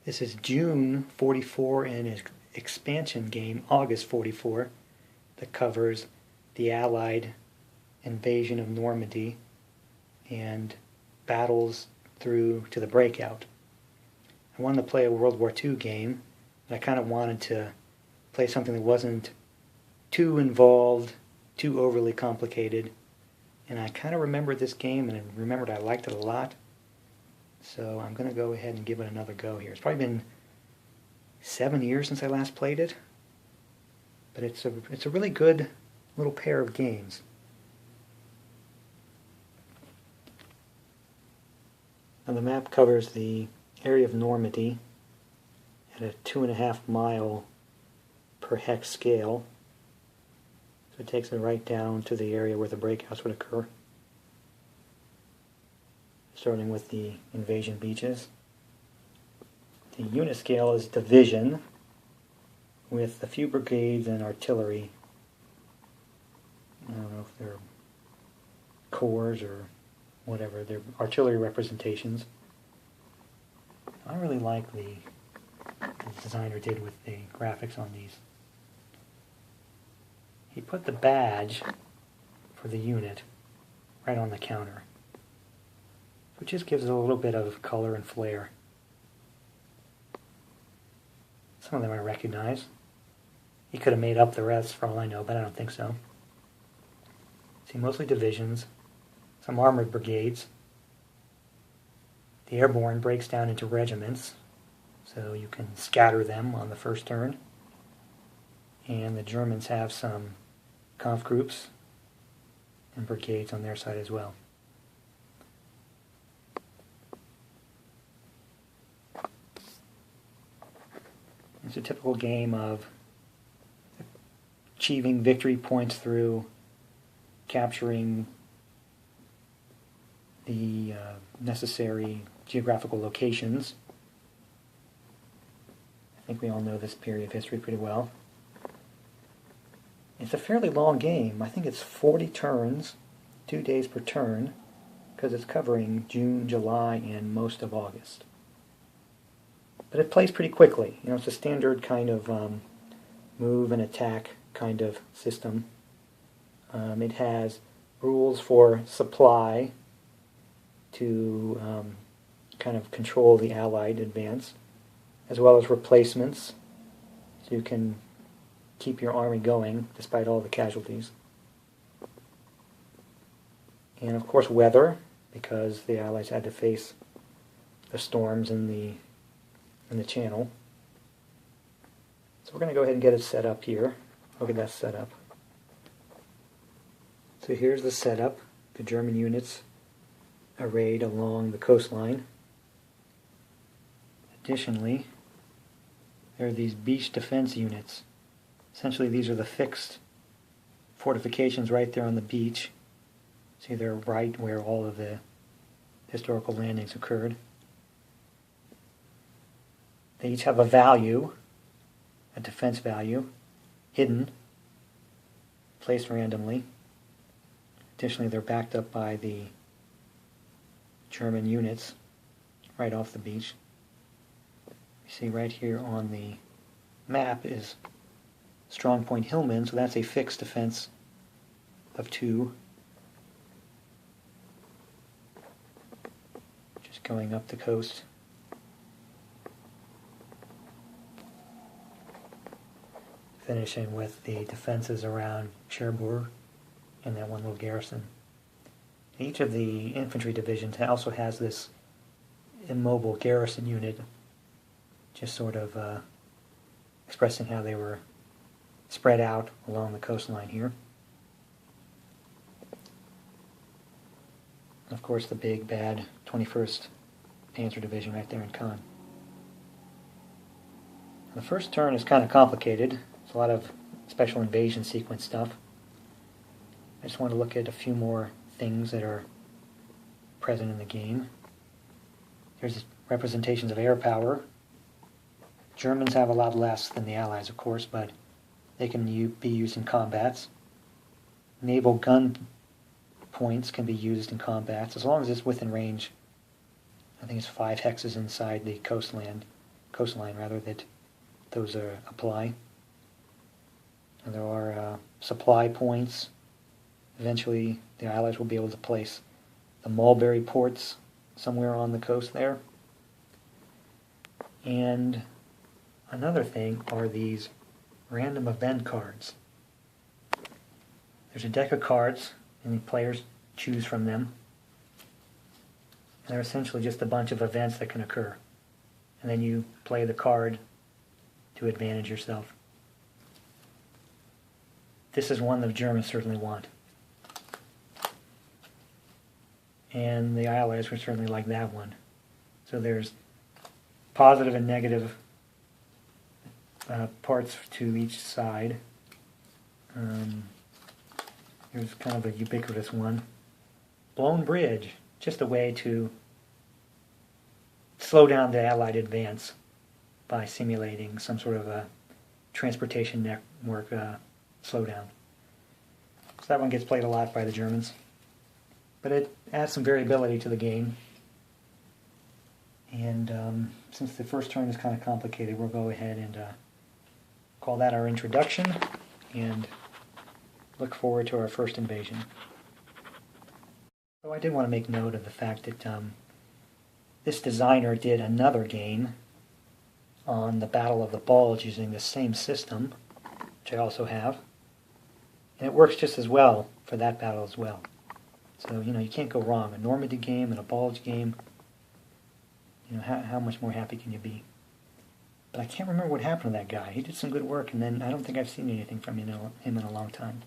This is June 44 and an expansion game, August 44, that covers the Allied invasion of Normandy and battles through to the breakout. I wanted to play a World War II game, but I kind of wanted to play something that wasn't too involved, too overly complicated, and I kind of remembered this game and I remembered I liked it a lot. So I'm going to go ahead and give it another go here. It's probably been 7 years since I last played it, but it's a really good little pair of games. Now the map covers the area of Normandy at a 2.5 mile per hex scale. So it takes it right down to the area where the breakouts would occur, starting with the invasion beaches. The unit scale is division, with a few brigades and artillery. I don't know if they're corps or whatever. They're artillery representations. I really like the designer did with the graphics on these. He put the badge for the unit right on the counter, which just gives it a little bit of color and flair. Some of them I recognize. He could have made up the rest for all I know, but I don't think so. See, mostly divisions, some armored brigades. The airborne breaks down into regiments, so you can scatter them on the first turn. And the Germans have some conf groups and brigades on their side as well. It's a typical game of achieving victory points through capturing the necessary geographical locations. I think we all know this period of history pretty well. It's a fairly long game. I think it's 40 turns, 2 days per turn, because it's covering June, July, and most of August. But it plays pretty quickly. You know, it's a standard kind of move and attack kind of system. It has rules for supply to kind of control the Allied advance, as well as replacements, so you can keep your army going despite all the casualties. And of course weather, because the Allies had to face the storms in the channel. So we're going to go ahead and get it set up here. Look at that setup. So here's the setup. The German units arrayed along the coastline. Additionally, there are these beach defense units. Essentially, these are the fixed fortifications right there on the beach. See, they're right where all of the historical landings occurred. They each have a value, a defense value, hidden, placed randomly. Additionally, they're backed up by the German units right off the beach. You see right here on the map is Strong Point Hillman, so that's a fixed defense of 2. Just going up the coast. Finishing with the defenses around Cherbourg and that one little garrison. Each of the infantry divisions also has this immobile garrison unit, just sort of expressing how they were spread out along the coastline here. And of course the big bad 21st Panzer Division right there in Caen. The first turn is kind of complicated. It's a lot of special invasion sequence stuff. I just want to look at a few more things that are present in the game. There's representations of air power. Germans have a lot less than the Allies, of course, but they can be used in combats. Naval gun points can be used in combats, as long as it's within range. I think it's 5 hexes inside the coastland. coastline rather, that those apply. And there are supply points. Eventually, the Allies will be able to place the mulberry ports somewhere on the coast there. And another thing are these random event cards. There's a deck of cards, and the players choose from them. And they're essentially just a bunch of events that can occur. And then you play the card to advantage yourself. This is one the Germans certainly want. And the Allies would certainly like that one. So there's positive and negative parts to each side. Here's kind of a ubiquitous one. Blown bridge, just a way to slow down the Allied advance by simulating some sort of a transportation network slowdown. So that one gets played a lot by the Germans. But it adds some variability to the game. And since the first turn is kind of complicated, we'll go ahead and call that our introduction and look forward to our first invasion. So I did want to make note of the fact that this designer did another game on the Battle of the Bulge using the same system, which I also have. And it works just as well for that battle as well. So, you can't go wrong. A Normandy game and a Bulge game, how much more happy can you be? But I can't remember what happened to that guy. He did some good work, and then I don't think I've seen anything from him in a long time.